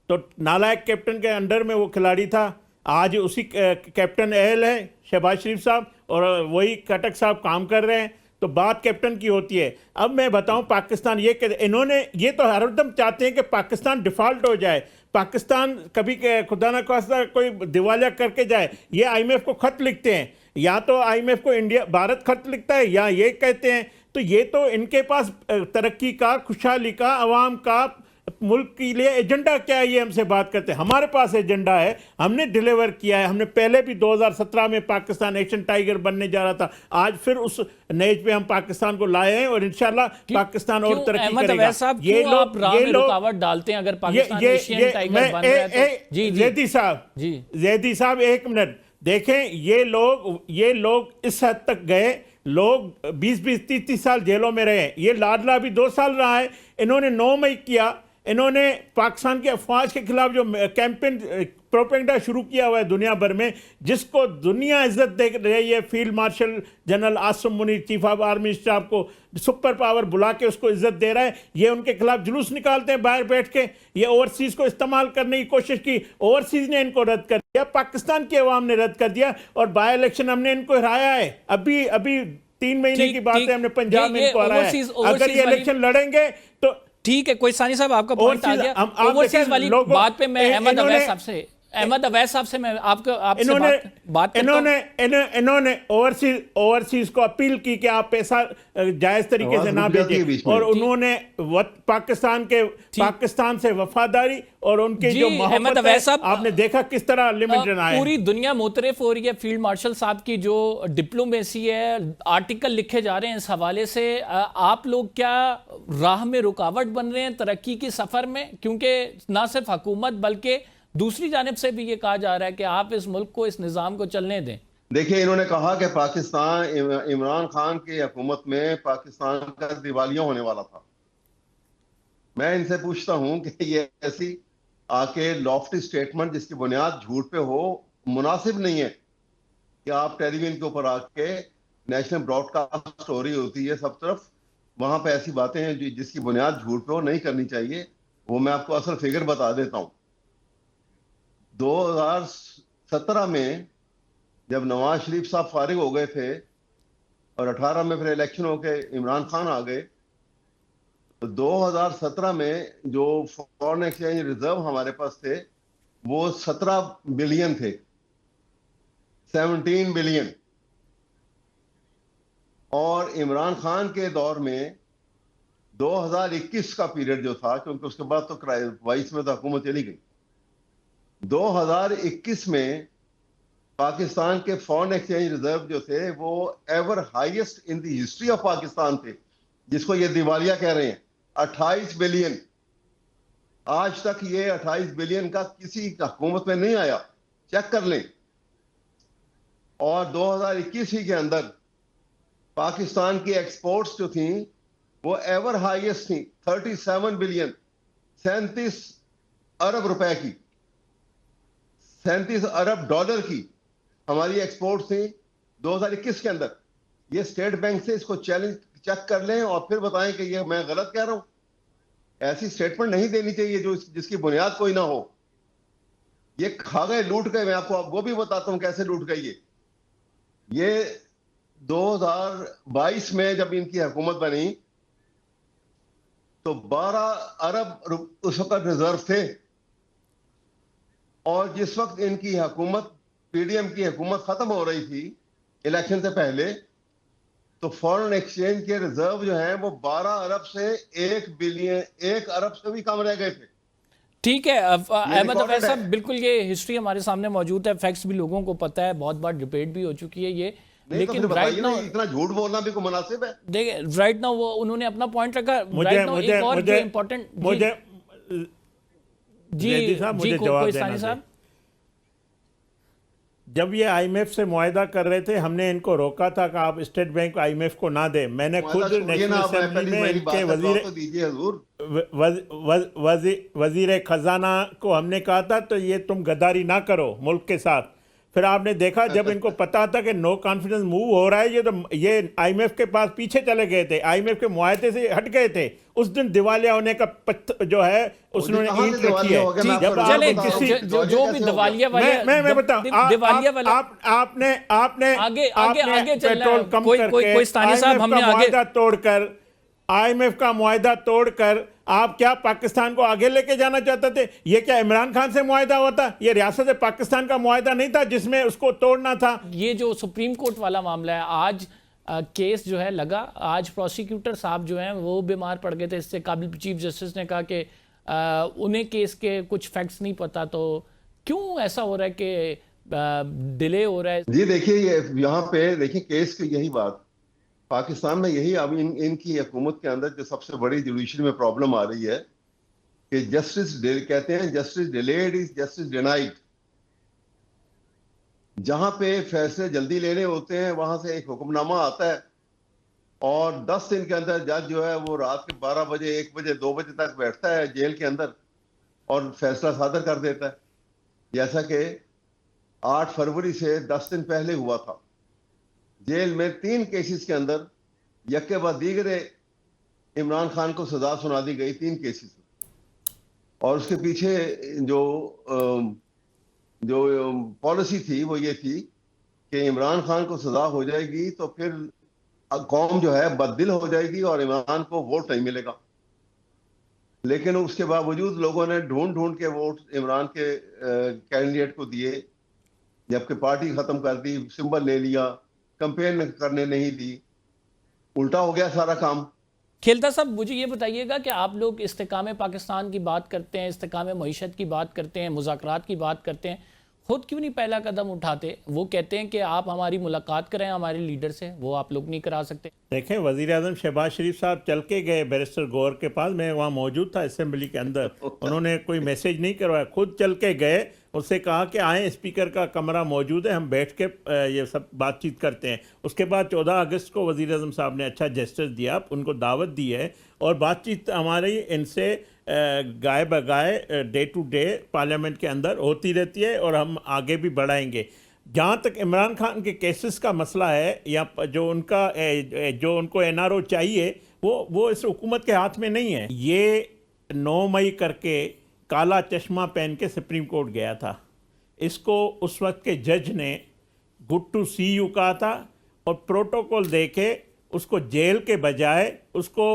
तो नालायक कैप्टन के अंडर में वो खिलाड़ी था। आज उसी कैप्टन अहल है शहबाज शरीफ साहब, और वही खट्टक साहब काम कर रहे हैं, तो बात कैप्टन की होती है। अब मैं बताऊं, पाकिस्तान इन्होंने ये तो हरदम चाहते हैं कि पाकिस्तान डिफॉल्ट हो जाए, पाकिस्तान कभी खुदा न खास्ता कोई दिवालिया करके जाए। ये IMF को खत लिखते हैं, या तो IMF को भारत खत लिखता है, या ये कहते हैं। तो ये तो इनके पास तरक्की का, खुशहाली का, अवाम का, मुल्क के लिए एजेंडा क्या है, ये हमसे बात करते हैं। हमारे पास एजेंडा है, हमने डिलीवर किया है। हमने पहले भी 2017 में पाकिस्तान एक्शन टाइगर बनने जा रहा था, आज फिर उस नेज पे हम पाकिस्तान को लाए हैं, और इंशाल्लाह पाकिस्तान और तरक्की करेगा। ये लोग रुकावट डालते हैं अगर पाकिस्तान एशियन टाइगर बन रहा है तो। जी जैदी साहब 1 मिनट देखें, ये लोग इस हद तक गए, लोग 20-20, 30-30 साल जेलों में रहे। ये लाडला भी 2 साल रहा है। इन्होंने 9 मई किया, इन्होंने पाकिस्तान के अफवाज के खिलाफ जो कैंपेन प्रोपेगेंडा शुरू किया हुआ है दुनिया भर में, जिसको दुनिया इज्जत दे रही है। Field marshal general Asim Munir, chief of army staff को सुपर पावर बुला के उसको इज्जत दे रहा है। ये उनके खिलाफ जुलूस निकालते हैं बाहर बैठ के। ये ओवरसीज को इस्तेमाल करने की कोशिश की, ओवरसीज ने इनको रद्द कर दिया, पाकिस्तान की अवाम ने रद्द कर दिया, और बाई इलेक्शन हमने इनको हराया है। अभी 3 महीने की बात है, हमने पंजाब में इनको हराया है। अगर ये इलेक्शन लड़ेंगे तो ठीक है। कोई सानी साहब आपका पॉइंट आ गया। ओवरसीज वाली बात पे मैं अहमद अवैस साहब से अहमद अवैस साहब से मैं आपको आपसे इन्होंने बात करता हूं। इन्होंने ओवरसीज को अपील की कि आप पैसा जायज तरीके से ना आवाज रुक जाती है भेजें, बीच में। और उन्होंने पाकिस्तान से वफादारी और उनकी जी, जो अहमद मोहब्बत अवैस है, साहब, आपने देखा किस तरह लिमिटेड आए। पूरी दुनिया मुतरफ हो रही है फील्ड मार्शल साहब की जो डिप्लोमेसी है, आर्टिकल लिखे जा रहे हैं इस हवाले से। आप लोग क्या राह में रुकावट बन रहे हैं तरक्की की सफर में? क्योंकि ना सिर्फ हुकूमत बल्कि दूसरी जानिब से भी ये कहा जा रहा है कि आप इस मुल्क को, इस निज़ाम को चलने दें। देखिए, इन्होंने कहा कि पाकिस्तान, इमरान खान की हुकूमत में पाकिस्तान का दिवालिया होने वाला था। मैं इनसे पूछता हूं कि ये ऐसी आके लॉफ्टी स्टेटमेंट जिसकी बुनियाद झूठ पे हो, मुनासिब नहीं है कि आप टेलीविजन के ऊपर आके, नेशनल ब्रॉडकास्ट हो रही होती है सब तरफ, वहां पे ऐसी बातें हैं जिसकी बुनियाद झूठ पे हो, नहीं करनी चाहिए। वो मैं आपको असल फिगर बता देता हूं। 2017 में जब नवाज शरीफ साहब फारिग हो गए थे और 18 में फिर इलेक्शन होके इमरान खान आ गए, तो 2017 में जो फॉरेन एक्सचेंज रिजर्व हमारे पास थे वो 17 बिलियन थे, 17 बिलियन। और इमरान खान के दौर में 2021 का पीरियड जो था, क्योंकि उसके बाद तो 22 में तो हुकूमत चली गई, 2021 में पाकिस्तान के फॉरेन एक्सचेंज रिजर्व जो थे वो ever highest in the history of Pakistan थे, जिसको ये दिवालिया कह रहे हैं, 28 बिलियन। आज तक ये 28 बिलियन का किसी हुकूमत में नहीं आया, चेक कर लें। और 2021 ही के अंदर पाकिस्तान की एक्सपोर्ट्स जो थी वो एवर हाईएस्ट थी, 37 बिलियन, 37 अरब रुपए की, 37 अरब डॉलर की हमारी एक्सपोर्ट थी 2021 के अंदर। ये स्टेट बैंक से इसको चैलेंज चेक कर लें और फिर बताएं कि ये मैं गलत कह रहा हूं। ऐसी स्टेटमेंट नहीं देनी चाहिए जो जिसकी बुनियाद कोई ना हो। ये खा गए, लूट गए। मैं आपको वो भी बताता हूं कैसे लूट गई। ये 2022 में जब इनकी हुकूमत बनी तो 12 अरब उस वक्त रिजर्व थे, और जिस वक्त इनकी हुकूमत, पीडीएम की हुकूमत खत्म हो रही थी इलेक्शन से पहले, तो फॉरेन एक्सचेंज के रिजर्व जो हैं वो 12 अरब से 1 अरब से भी कम रह गए थे। ठीक है अहमद अवैस साहब, है। बिल्कुल ये हिस्ट्री हमारे सामने मौजूद है, फैक्ट्स भी लोगों को पता है, बहुत बार डिबेट भी हो चुकी है ये। नहीं लेकिन तो राइट नाउ इतना झूठ बोलना भी कोई मुनासिब है? देखिए, राइट नाउ वो उन्होंने अपना पॉइंट रखा। मुझे राइट नाउ मुझे एक और मुझे इम्पोर्टेंट मुझे जी जैदी साहब, जी मुझे जवाब कोहिस्तानी देना साहब। चाहिए। जब ये आईएमएफ से मुआहदा कर रहे थे, हमने इनको रोका था कि आप स्टेट बैंक आईएमएफ को ना दें। मैंने खुद नेशनल असेंबली में इनके वजीर खजाना को हमने कहा था तो ये तुम गद्दारी ना करो मुल्क के साथ। फिर आपने देखा जब इनको पता था कि नो कॉन्फिडेंस मूव हो रहा है, ये आईएमएफ के पास पीछे चले गए थे, आईएमएफ के मुआहदे से हट गए थे। उस दिन दिवालिया होने का जो है उसने ईंट रखी है। जब चले आप किसी जो भी दिवालिया वाले मैं बताऊं, दिवालिया वाले आपने आगे चल रहा पेट्रोल है। कम कोई करके कोहिस्तानी साहब, हमने आगे मुआहदा तोड़कर, आईएमएफ का मुआहदा तोड़कर आप क्या पाकिस्तान को आगे लेके जाना चाहते थे? ये क्या इमरान खान से मुआहदा होता? ये रियासत पाकिस्तान का मुआहदा नहीं था जिसमें उसको तोड़ना था। ये जो सुप्रीम कोर्ट वाला मामला है, आज केस जो है लगा, आज प्रोसिक्यूटर साहब जो हैं वो बीमार पड़ गए थे। इससे काबिल चीफ जस्टिस ने कहा कि उन्हें केस के कुछ फैक्ट्स नहीं पता। तो क्यों ऐसा हो रहा है कि डिले हो रहा है? जी देखिए, यहाँ पे देखिए केस की यही बात, पाकिस्तान में यही अब इनकी हुकूमत के अंदर जो सबसे बड़ी जुडिशरी में प्रॉब्लम आ रही है कि जस्टिस कहते हैं justice delayed is justice denied. जहां पे फैसले जल्दी लेने होते हैं वहां से एक हुक्मनामा आता है और 10 दिन के अंदर जज जो है वो रात के 12 बजे, 1 बजे, 2 बजे तक बैठता है जेल के अंदर और फैसला सादर कर देता है। जैसा कि 8 फरवरी से 10 दिन पहले हुआ था। जेल में 3 केसेस के अंदर यके बाद दीगरे इमरान खान को सजा सुना दी गई, 3 केसेस। और उसके पीछे जो पॉलिसी थी वो ये थी कि इमरान खान को सजा हो जाएगी तो फिर कौम जो है बददिल हो जाएगी और इमरान को वोट नहीं मिलेगा। लेकिन उसके बावजूद लोगों ने ढूंढ ढूंढ के वोट इमरान के कैंडिडेट को दिए, जबकि पार्टी खत्म कर दी, सिंबल ले लिया, कैंपेन करने नहीं दी, उल्टा हो गया सारा काम। खेलता साहब, मुझे ये बताइएगा कि आप लोग इस्तेकाम पाकिस्तान की बात करते हैं, इस्तेकाम मईशत की बात करते हैं, मुज़ाकरात की बात करते हैं, खुद क्यों नहीं पहला कदम उठाते? वो कहते हैं कि आप हमारी मुलाकात करें हमारे लीडर से, वो आप लोग नहीं करा सकते। देखें, वज़ीर आज़म शहबाज शरीफ साहब चल के गए बैरिस्टर गौर के पास, मैं वहाँ मौजूद था असेंबली के अंदर, उन्होंने कोई मैसेज नहीं करवाया, खुद चल के गए, उससे कहा कि आएँ, स्पीकर का कमरा मौजूद है, हम बैठ के ये सब बातचीत करते हैं। उसके बाद 14 अगस्त को वज़ीर आज़म साहब ने अच्छा जेस्चर दिया, उनको दावत दी है और बातचीत हमारी इनसे गाय बगाए डे टू डे पार्लियामेंट के अंदर होती रहती है और हम आगे भी बढ़ाएंगे। जहाँ तक इमरान खान के केसेस का मसला है या जो उनको एनआरओ चाहिए, वो इस हुकूमत के हाथ में नहीं है। ये 9 मई करके काला चश्मा पहन के सुप्रीम कोर्ट गया था, इसको उस वक्त के जज ने गुड टू सी यू कहा था और प्रोटोकॉल दे के उसको जेल के बजाय उसको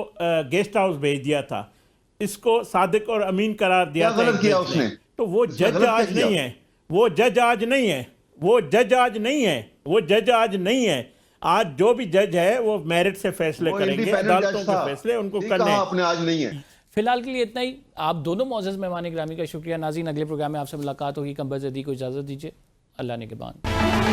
गेस्ट हाउस भेज दिया था, इसको सादिक और अमीन करार दिया था। गलत किया उसने? तो वो जज आज नहीं है, वो जज आज नहीं है, वो जज आज नहीं है, वो जज आज नहीं है। आज जो भी जज है वो मेरिट से फैसले करेंगे, अदालतों के फैसले उनको करने हैं। आपने आज नहीं है। फिलहाल के लिए इतना ही। आप दोनों मोअज़्ज़ज़ मेहमान ग्रामी का शुक्रिया। नाज़रीन, अगले प्रोग्राम में आपसे मुलाकात होगी। कंबर ज़ैदी को इजाज़त दीजिए। अल्लाह ने के बाद।